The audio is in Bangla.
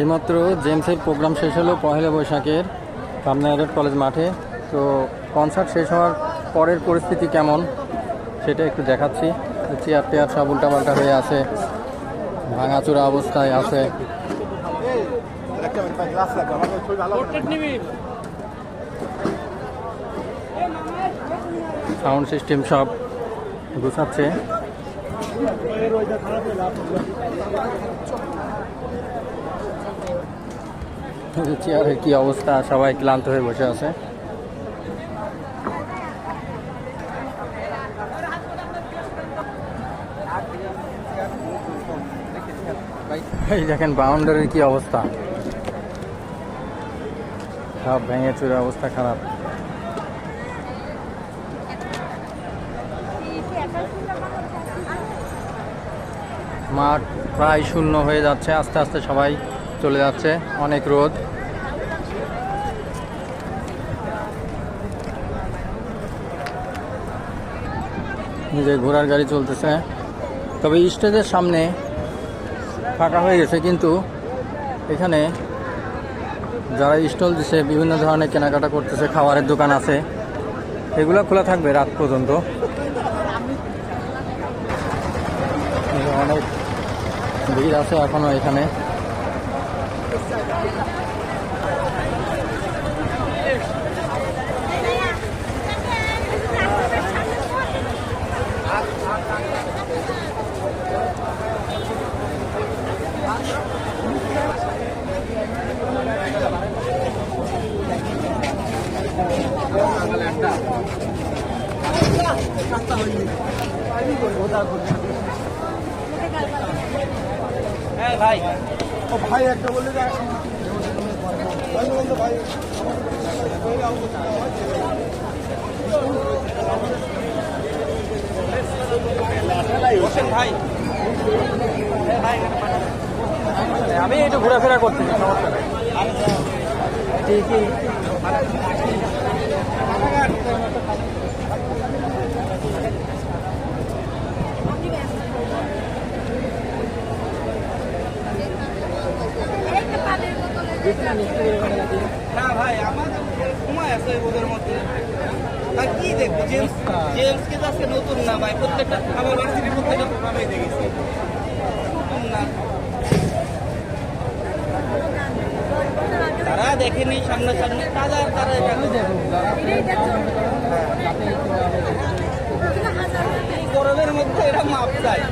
এইমাত্র জেমসের প্রোগ্রাম শেষ হলো পহেলা বৈশাখের পাবনা এডেড কলেজ মাঠে। তো কনসার্ট শেষ হওয়ার পরের পরিস্থিতি কেমন সেটা একটু দেখাচ্ছি। চেয়ার টেয়ার সব উল্টাপাল্টা হয়ে আছে, ভাঙাচোরা অবস্থায় আছে। সাউন্ড সিস্টেম সব গুছাচ্ছে। চেয়ারের কি অবস্থা, সবাই ক্লান্ত হয়ে বসে আছে। এই দেখেন বাউন্ডারির কি অবস্থা, সব ভেঙে চুরে অবস্থা খারাপ। মাঠ প্রায় শূন্য হয়ে যাচ্ছে, আস্তে আস্তে সবাই চলে যাচ্ছে, অনেক রোদ। যে ঘোড়ার গাড়ি চলতেছে, তবে স্টেজের সামনে ফাঁকা হয়ে গেছে, কিন্তু এখানে যারা স্টল দিছে বিভিন্ন ধরনের কেনাকাটা করতেছে, খাবারের দোকান আছে, এগুলো খোলা থাকবে রাত পর্যন্ত। অনেক ভিড় আছে এখনো এখানে। ভাই ও ভাই একটা বললে যে ভাই ভাই আমি একটু ঘোরাফেরা করতে না ভাই আমার সময় আছে ওদের মধ্যে। আর কি দেখবো, জেমসকে আজকে নতুন না ভাই, প্রত্যেকটা আমার ভার্সিটির প্রত্যেকটা প্রোগ্রামে দেখেছি না। তারা দেখেনি সামনাসামনি, তারা গরমের মধ্যে এরা মাপ চায়।